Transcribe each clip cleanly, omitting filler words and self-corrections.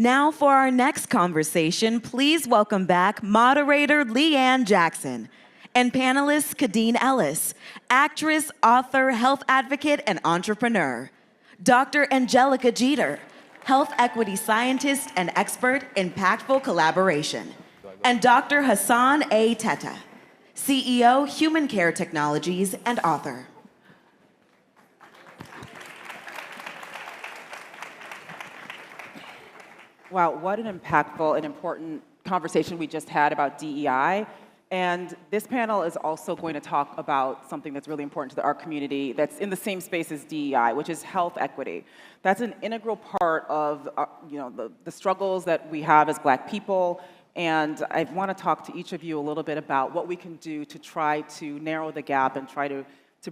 Now for our next conversation, please welcome back moderator Leanne Jackson and panelist Kadeen Ellis, actress, author, health advocate, and entrepreneur. Dr. Angelica Jeter, health equity scientist and expert, impactful collaboration. And Dr. Hassan A. Teta, CEO, Human Care Technologies, and author. Wow, what an impactful and important conversation we just had about DEI. And this panel is also going to talk about something that's really important to our community that's in the same space as DEI, which is health equity. That's an integral part of the struggles that we have as Black people. And I want to talk to each of you a little bit about what we can do to try to narrow the gap and try to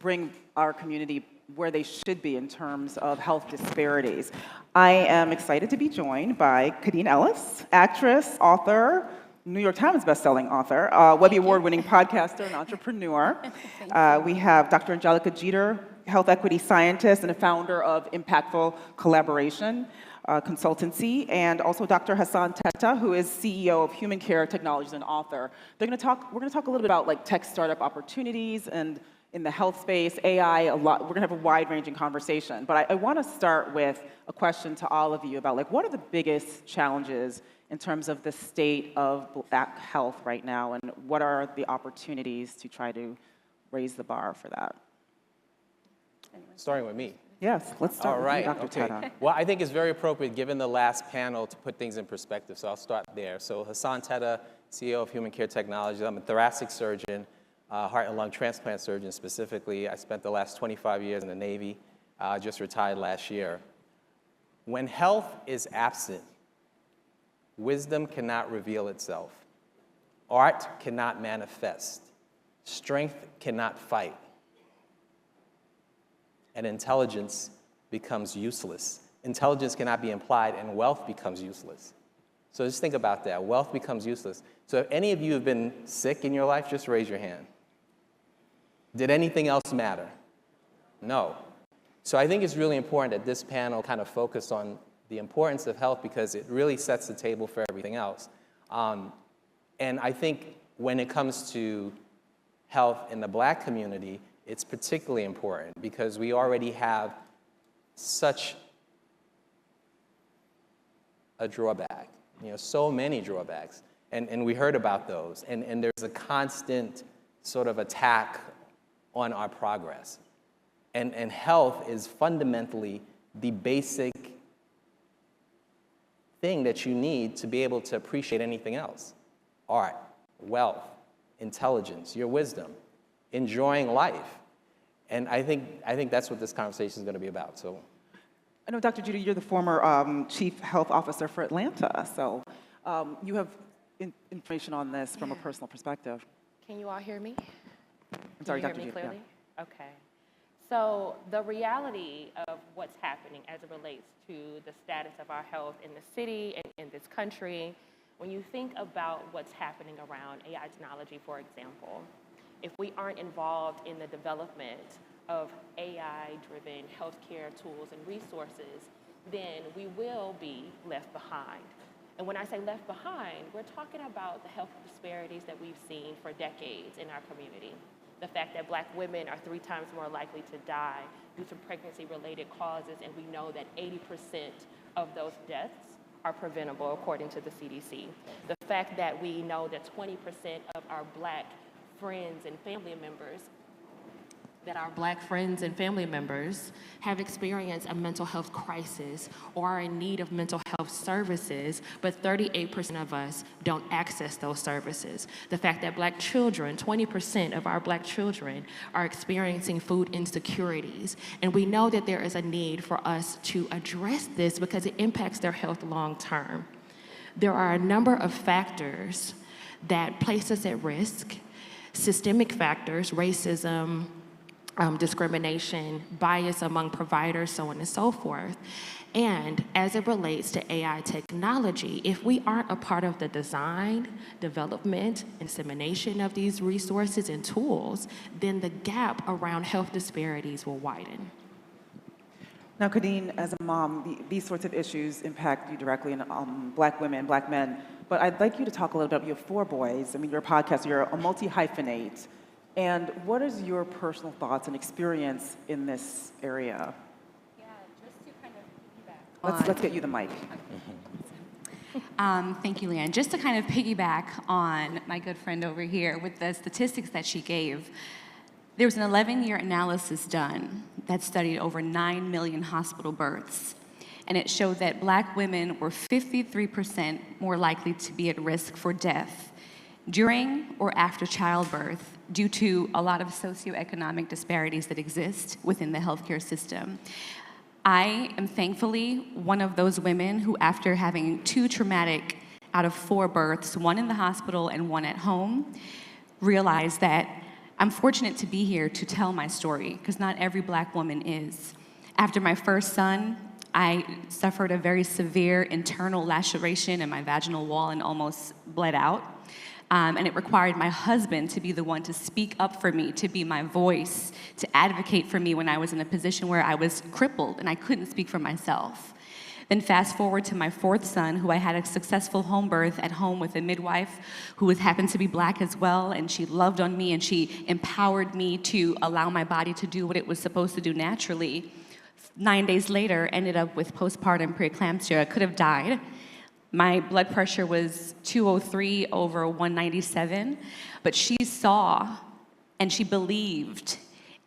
bring our community where they should be in terms of health disparities. I am excited to be joined by Kadeen Ellis, actress, author, New York Times bestselling author, Webby Award-winning podcaster and entrepreneur. We have Dr. Angelica Jeter, health equity scientist and a founder of Impactful Collaboration Consultancy, and also Dr. Hassan Teta, who is CEO of Human Care Technologies and author. We're going to talk a little bit about tech startup opportunities and in the health space, AI, a lot. We're going to have a wide-ranging conversation. But I want to start with a question to all of you about what are the biggest challenges in terms of the state of Black health right now, and what are the opportunities to try to raise the bar for that? Starting with me. Yes, let's start with you, Dr. Teta. Well, I think it's very appropriate, given the last panel, to put things in perspective, so I'll start there. So Hassan Teta, CEO of Human Care Technologies. I'm a thoracic surgeon, heart and lung transplant surgeon specifically. I spent the last 25 years in the Navy, just retired last year. When health is absent, wisdom cannot reveal itself. Art cannot manifest. Strength cannot fight. And intelligence becomes useless. Intelligence cannot be implied, and wealth becomes useless. So just think about that. Wealth becomes useless. So if any of you have been sick in your life, just raise your hand. Did anything else matter? No. So I think it's really important that this panel kind of focus on the importance of health, because it really sets the table for everything else. And I think when it comes to health in the Black community, it's particularly important because we already have such a drawback, so many drawbacks. And we heard about those. And there's a constant sort of attack on our progress. And health is fundamentally the basic thing that you need to be able to appreciate anything else. Art, wealth, intelligence, your wisdom, enjoying life. And I think that's what this conversation is going to be about. So, I know, Dr. Jeter, you're the former chief health officer for Atlanta, so you have information on this from a personal perspective. Can you all hear me? I'm sorry, Dr. Jeter. Can you hear me clearly? Yeah. Okay. So the reality of what's happening as it relates to the status of our health in the city and in this country, when you think about what's happening around AI technology, for example, if we aren't involved in the development of AI-driven healthcare tools and resources, then we will be left behind. And when I say left behind, we're talking about the health disparities that we've seen for decades in our community. The fact that Black women are 3 times more likely to die due to pregnancy-related causes, and we know that 80% of those deaths are preventable, according to the CDC. The fact that we know that 20% of our Black friends and family members have experienced a mental health crisis or are in need of mental health services, but 38% of us don't access those services. The fact that Black children, 20% of our Black children, are experiencing food insecurities. And we know that there is a need for us to address this because it impacts their health long term. There are a number of factors that place us at risk. Systemic factors, racism, discrimination, bias among providers, so on and so forth. And as it relates to AI technology, if we aren't a part of the design, development, and dissemination of these resources and tools, then the gap around health disparities will widen. Now, Kadeen, as a mom, these sorts of issues impact you directly, and Black women, Black men. But I'd like you to talk a little bit. You have 4 boys. I mean, you're a podcast. You're a multi-hyphenate. And what is your personal thoughts and experience in this area? Yeah, just to kind of piggyback. Let's get you the mic. Thank you, Leanne. Just to kind of piggyback on my good friend over here with the statistics that she gave, there was an 11-year analysis done that studied over 9 million hospital births, and it showed that Black women were 53% more likely to be at risk for death during or after childbirth due to a lot of socioeconomic disparities that exist within the healthcare system. I am thankfully one of those women who, after having 2 traumatic out of 4 births, 1 in the hospital and 1 at home, realized that I'm fortunate to be here to tell my story, because not every Black woman is. After my first son, I suffered a very severe internal laceration in my vaginal wall and almost bled out. And it required my husband to be the one to speak up for me, to be my voice, to advocate for me when I was in a position where I was crippled and I couldn't speak for myself. Then fast forward to my 4th son, who I had a successful home birth at home with a midwife who happened to be Black as well, and she loved on me and she empowered me to allow my body to do what it was supposed to do naturally. 9 days later, ended up with postpartum preeclampsia. I could have died. My blood pressure was 203 over 197, but she saw and she believed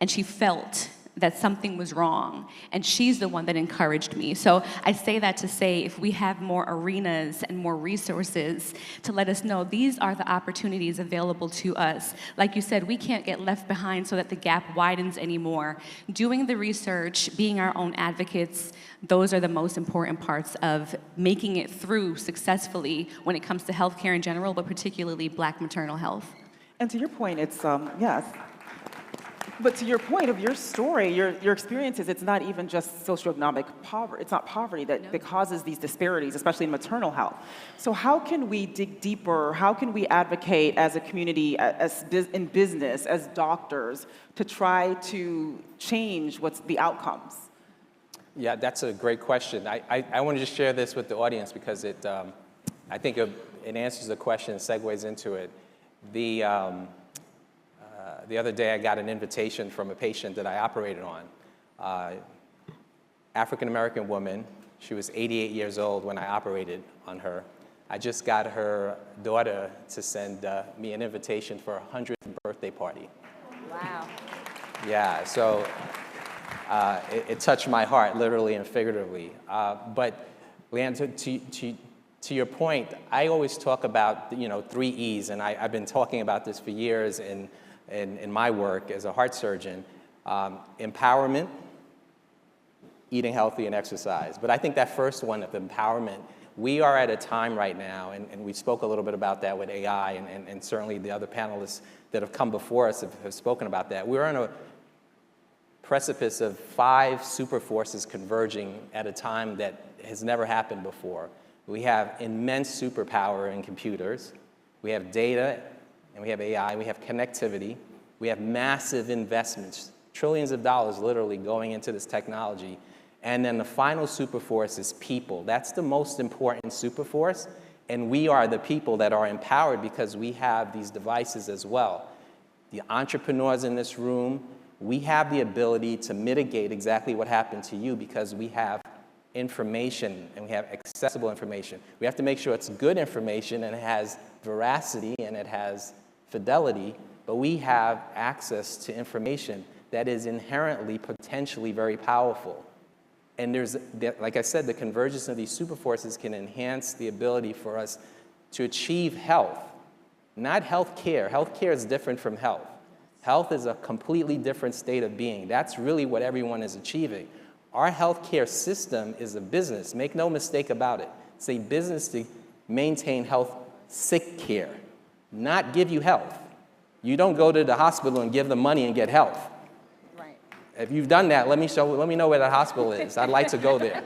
and she felt that something was wrong, and she's the one that encouraged me. So I say that to say, if we have more arenas and more resources to let us know these are the opportunities available to us. Like you said, we can't get left behind so that the gap widens anymore. Doing the research, being our own advocates, those are the most important parts of making it through successfully when it comes to healthcare in general, but particularly Black maternal health. And to your point, it's, yes. But to your point of your story, your experiences, it's not even just socioeconomic poverty. It's not poverty that causes these disparities, especially in maternal health. So how can we dig deeper? How can we advocate as a community, in business, as doctors, to try to change what's the outcomes? Yeah, that's a great question. I want to just share this with the audience because I think it answers the question and segues into it. The other day, I got an invitation from a patient that I operated on. African-American woman. She was 88 years old when I operated on her. I just got her daughter to send me an invitation for her 100th birthday party. Wow. Yeah, so it touched my heart, literally and figuratively. But Leanne, to your point, I always talk about 3 E's, and I've been talking about this for years in my work as a heart surgeon. Empowerment, eating healthy, and exercise. But I think that first one of empowerment, we are at a time right now, and we spoke a little bit about that with AI, and certainly the other panelists that have come before us have spoken about that. We're on a precipice of 5 super forces converging at a time that has never happened before. We have immense superpower in computers. We have data, and we have AI, we have connectivity, we have massive investments, trillions of dollars literally going into this technology. And then the final super force is people. That's the most important super force, and we are the people that are empowered because we have these devices as well. The entrepreneurs in this room, we have the ability to mitigate exactly what happened to you because we have information and we have accessible information. We have to make sure it's good information and it has veracity and it has fidelity, but we have access to information that is inherently potentially very powerful. And like I said, the convergence of these super forces can enhance the ability for us to achieve health, not health care. Health care is different from health. Health is a completely different state of being. That's really what everyone is achieving. Our healthcare system is a business. Make no mistake about it. It's a business to maintain health sick care, not give you health. You don't go to the hospital and give them money and get health. Right. If you've done that, let me know where that hospital is. I'd like to go there.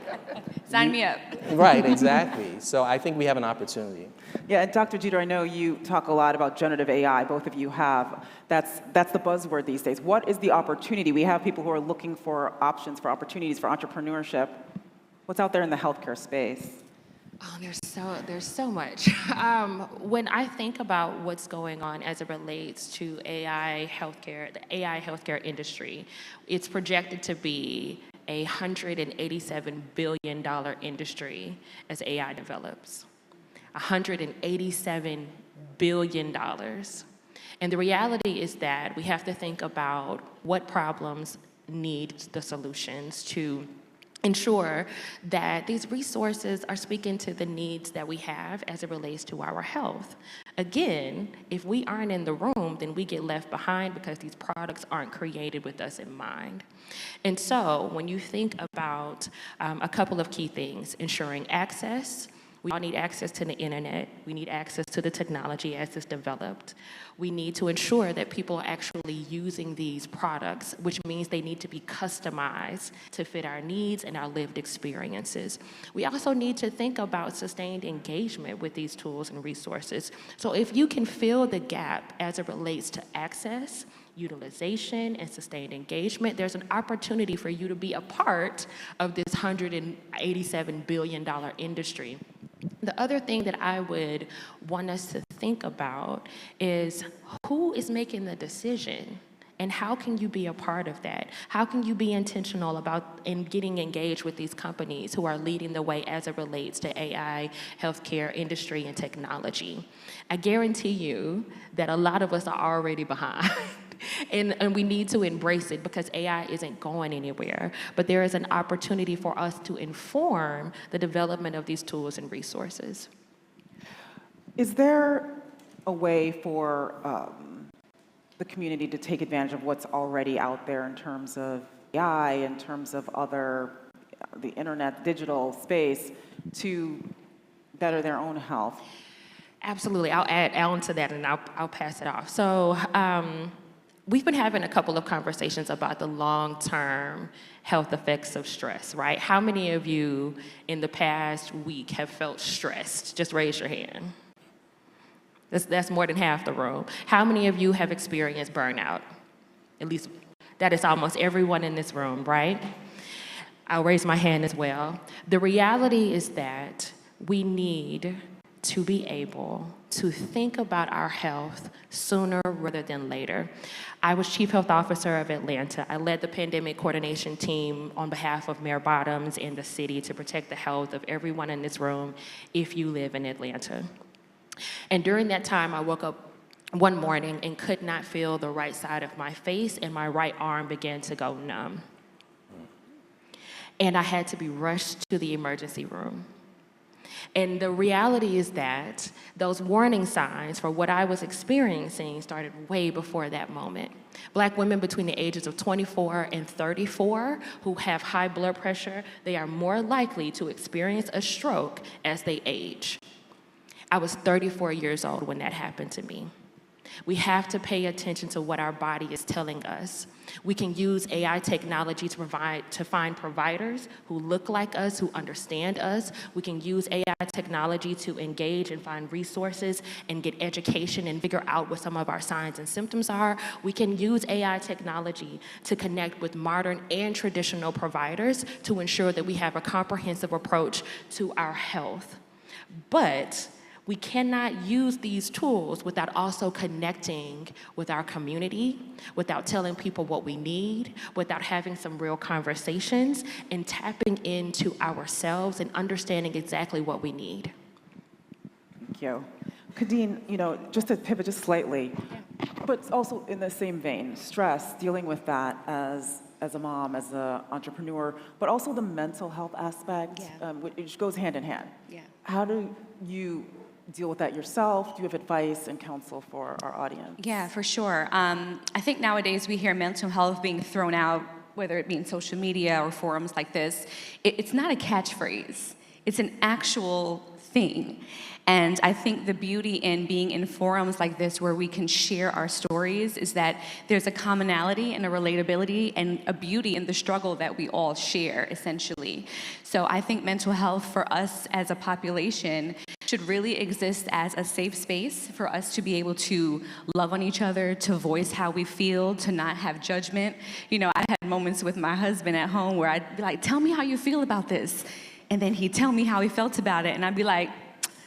Sign me up. Right, exactly. So I think we have an opportunity. Yeah, and Dr. Jeter, I know you talk a lot about generative AI, both of you have. That's the buzzword these days. What is the opportunity? We have people who are looking for options, for opportunities, for entrepreneurship. What's out there in the healthcare space? Oh, there's so much. When I think about what's going on as it relates to AI healthcare, the AI healthcare industry, it's projected to be a $187 billion industry as AI develops. $187 billion. And the reality is that we have to think about what problems need the solutions to ensure that these resources are speaking to the needs that we have as it relates to our health. Again, if we aren't in the room, then we get left behind because these products aren't created with us in mind. And so when you think about a couple of key things, ensuring access, we all need access to the internet. We need access to the technology as it's developed. We need to ensure that people are actually using these products, which means they need to be customized to fit our needs and our lived experiences. We also need to think about sustained engagement with these tools and resources. So if you can fill the gap as it relates to access, utilization, and sustained engagement, there's an opportunity for you to be a part of this $187 billion industry. The other thing that I would want us to think about is who is making the decision and how can you be a part of that? How can you be intentional about getting engaged with these companies who are leading the way as it relates to AI, healthcare, industry, and technology? I guarantee you that a lot of us are already behind. And we need to embrace it because AI isn't going anywhere. But there is an opportunity for us to inform the development of these tools and resources. Is there a way for the community to take advantage of what's already out there in terms of AI, in terms of the internet, digital space, to better their own health? Absolutely. I'll add on to that and I'll pass it off. So we've been having a couple of conversations about the long-term health effects of stress, right? How many of you in the past week have felt stressed? Just raise your hand. That's more than half the room. How many of you have experienced burnout? At least that is almost everyone in this room, right? I'll raise my hand as well. The reality is that we need to be able to think about our health sooner rather than later. I was Chief Health Officer of Atlanta. I led the pandemic coordination team on behalf of Mayor Bottoms in the city to protect the health of everyone in this room if you live in Atlanta. And during that time, I woke up one morning and could not feel the right side of my face, and my right arm began to go numb. And I had to be rushed to the emergency room. And the reality is that those warning signs for what I was experiencing started way before that moment. Black women between the ages of 24 and 34 who have high blood pressure, they are more likely to experience a stroke as they age. I was 34 years old when that happened to me. We have to pay attention to what our body is telling us. We can use AI technology to find providers who look like us, who understand us. We can use AI technology to engage and find resources and get education and figure out what some of our signs and symptoms are. We can use AI technology to connect with modern and traditional providers to ensure that we have a comprehensive approach to our health. But we cannot use these tools without also connecting with our community, without telling people what we need, without having some real conversations and tapping into ourselves and understanding exactly what we need. Thank you. Kadeen, just to pivot just slightly, but also in the same vein, stress, dealing with that as a mom, as an entrepreneur, but also the mental health aspect, which goes hand in hand. Yeah. How do you deal with that yourself? Do you have advice and counsel for our audience? Yeah, for sure. I think nowadays we hear mental health being thrown out, whether it be in social media or forums like this. It's not a catchphrase. It's an actual thing. And I think the beauty in being in forums like this where we can share our stories is that there's a commonality and a relatability and a beauty in the struggle that we all share, essentially. So I think mental health for us as a population should really exist as a safe space for us to be able to love on each other, to voice how we feel, to not have judgment. You know, I had moments with my husband at home where I'd be like, tell me how you feel about this. And then he'd tell me how he felt about it, and I'd be like,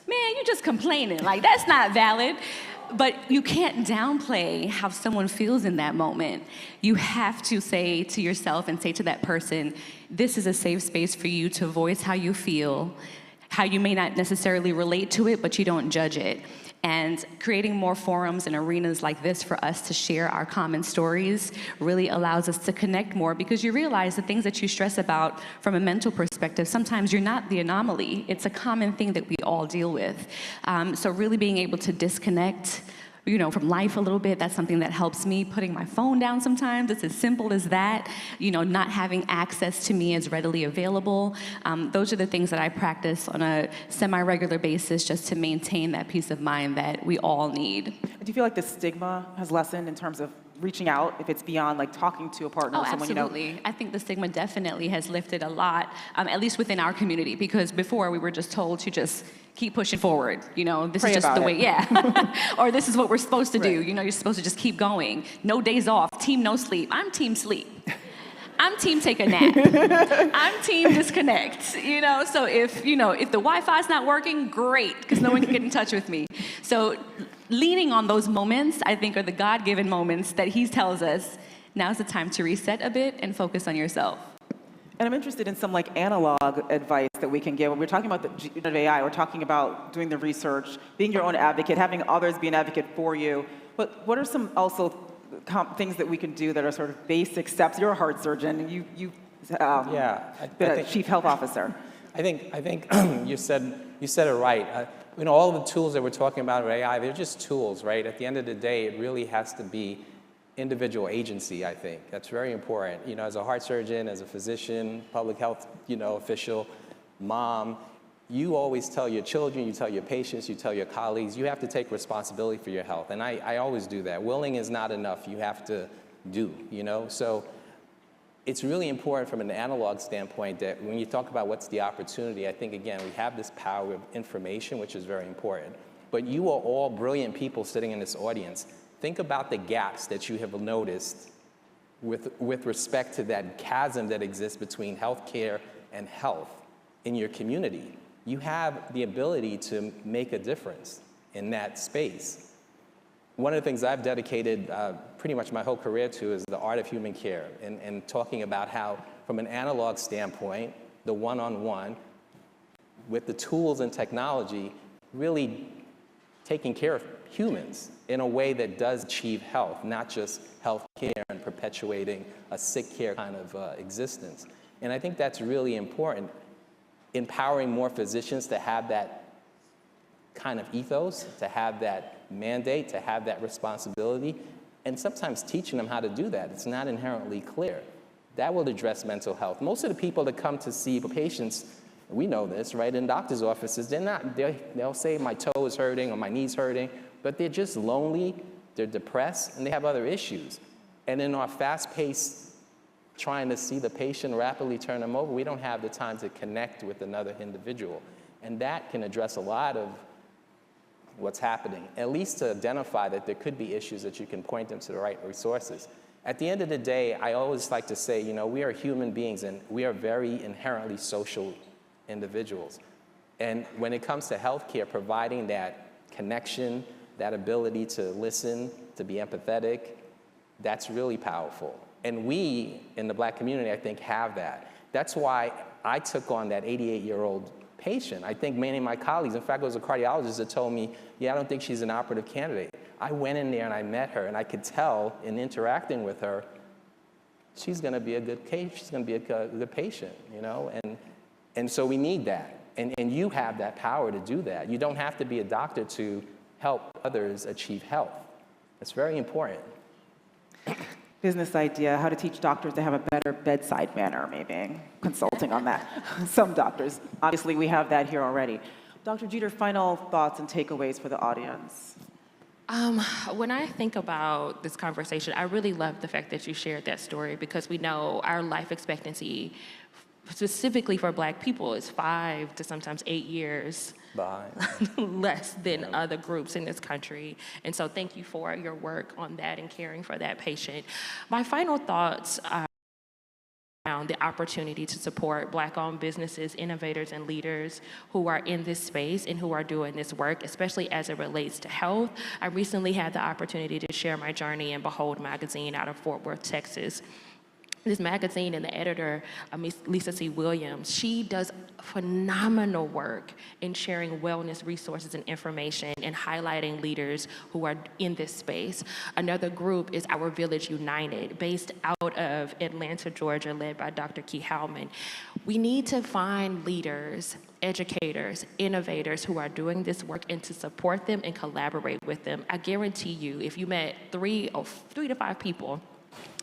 man, you're just complaining. Like, that's not valid. But you can't downplay how someone feels in that moment. You have to say to yourself and say to that person, this is a safe space for you to voice how you feel, how you may not necessarily relate to it, but you don't judge it. And creating more forums and arenas like this for us to share our common stories really allows us to connect more, because you realize the things that you stress about from a mental perspective, sometimes you're not the anomaly. It's a common thing that we all deal with. So really being able to disconnect, you know, from life a little bit, that's something that helps me. Putting my phone down sometimes, it's as simple as that. You know, not having access to me as readily available. Those are the things that I practice on a semi-regular basis just to maintain that peace of mind that we all need. Do you feel like the stigma has lessened in terms of reaching out, if it's beyond like talking to a partner or someone you know? Absolutely. I think the stigma definitely has lifted a lot, at least within our community, because before we were just told to just keep pushing forward. You know, this Pray is just about the way, it. yeah. Or this is what we're supposed to do. Right. You know, you're supposed to just keep going. No days off, team no sleep. I'm team sleep. I'm team take a nap. I'm team disconnect, you know? So if the Wi-Fi's not working, great, because no one can get in touch with me. So leaning on those moments, I think, are the God-given moments that he tells us, now's the time to reset a bit and focus on yourself. And I'm interested in some like analog advice that we can give. When we're talking about the generative AI, we're talking about doing the research, being your own advocate, having others be an advocate for you. But what are some also things that we can do that are sort of basic steps? You're a heart surgeon. You've been a chief health officer. I think you said it right. You know, all of the tools that we're talking about with AI, they're just tools, right? At the end of the day, it really has to be individual agency, I think. That's very important. You know, as a heart surgeon, as a physician, public health, official, mom, you always tell your children, you tell your patients, you tell your colleagues, you have to take responsibility for your health. And I always do that. Willing is not enough. You have to do, So it's really important from an analog standpoint that when you talk about what's the opportunity, I think, again, we have this power of information, which is very important. But you are all brilliant people sitting in this audience. Think about the gaps that you have noticed with respect to that chasm that exists between healthcare and health in your community. You have the ability to make a difference in that space. One of the things I've dedicated pretty much my whole career to is the art of human care, and talking about how, from an analog standpoint, the one-on-one, with the tools and technology, really taking care of humans in a way that does achieve health, not just health care and perpetuating a sick care kind of existence. And I think that's really important, empowering more physicians to have that kind of ethos, to have that mandate, to have that responsibility, and sometimes teaching them how to do that. It's not inherently clear. That will address mental health. Most of the people that come to see patients, we know this, right, in doctor's offices, they'll say my toe is hurting or my knee's hurting, but they're just lonely, they're depressed, and they have other issues. And in our fast-paced trying to see the patient rapidly turn them over, we don't have the time to connect with another individual. And that can address a lot of what's happening, at least to identify that there could be issues that you can point them to the right resources. At the end of the day, I always like to say, we are human beings and we are very inherently social individuals. And when it comes to healthcare, providing that connection, that ability to listen, to be empathetic, that's really powerful. And we, in the Black community, I think, have that. That's why I took on that 88-year-old patient. I think many of my colleagues, in fact, it was a cardiologist that told me, I don't think she's an operative candidate. I went in there and I met her, and I could tell in interacting with her, she's going to be a good case, she's going to be a good patient, And so we need that. And you have that power to do that. You don't have to be a doctor to help others achieve health. That's very important. business idea, how to teach doctors to have a better bedside manner, maybe. Consulting on that. Some doctors. Obviously, we have that here already. Dr. Jeter, final thoughts and takeaways for the audience. When I think about this conversation, I really love the fact that you shared that story because we know our life expectancy, specifically for Black people, is 5 to sometimes 8 years less than other groups in this country. And so thank you for your work on that and caring for that patient. My final thoughts are around the opportunity to support Black-owned businesses, innovators, and leaders who are in this space and who are doing this work, especially as it relates to health. I recently had the opportunity to share my journey in Behold magazine out of Fort Worth, Texas. This magazine and the editor, Lisa C. Williams, she does phenomenal work in sharing wellness resources and information and highlighting leaders who are in this space. Another group is Our Village United, based out of Atlanta, Georgia, led by Dr. Key Howman. We need to find leaders, educators, innovators who are doing this work and to support them and collaborate with them. I guarantee you, if you met 3 to 5 people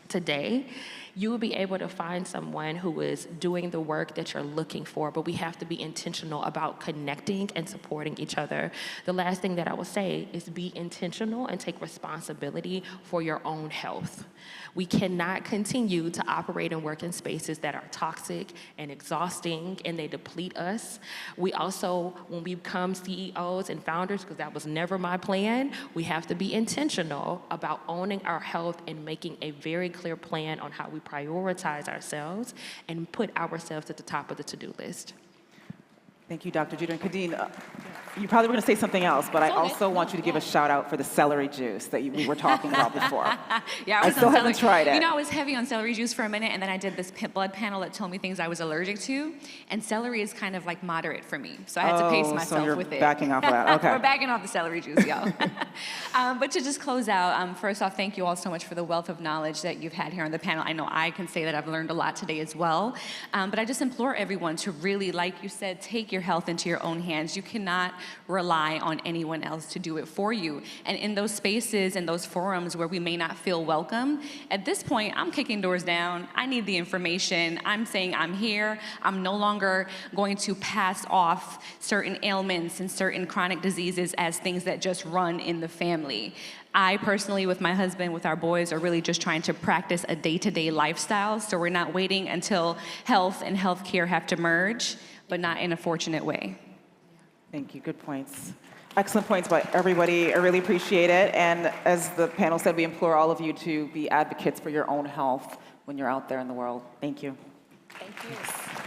today, you will be able to find someone who is doing the work that you're looking for, but we have to be intentional about connecting and supporting each other. The last thing that I will say is be intentional and take responsibility for your own health. We cannot continue to operate and work in spaces that are toxic and exhausting and they deplete us. We also, when we become CEOs and founders, because that was never my plan, we have to be intentional about owning our health and making a very clear plan on how we prioritize ourselves and put ourselves at the top of the to-do list. Thank you, Dr. Jeter. And Kadeen, you probably were going to say something else, but I also want you to give a shout out for the celery juice that we were talking about before. Yeah, I still haven't tried it. You know, I was heavy on celery juice for a minute, and then I did this blood panel that told me things I was allergic to, and celery is kind of like moderate for me, so I had to pace myself with it. Backing off of that. Okay. We're backing off the celery juice, y'all. But to just close out, first off, thank you all so much for the wealth of knowledge that you've had here on the panel. I know I can say that I've learned a lot today as well, but I just implore everyone to really, like you said, take your health into your own hands. You cannot rely on anyone else to do it for you. And in those spaces and those forums where we may not feel welcome, at this point, I'm kicking doors down. I need the information. I'm saying I'm here. I'm no longer going to pass off certain ailments and certain chronic diseases as things that just run in the family. I personally, with my husband, with our boys, are really just trying to practice a day-to-day lifestyle, so we're not waiting until health and healthcare have to merge, but not in a fortunate way. Thank you. Good points. Excellent points by everybody. I really appreciate it. And as the panel said, we implore all of you to be advocates for your own health when you're out there in the world. Thank you. Thank you.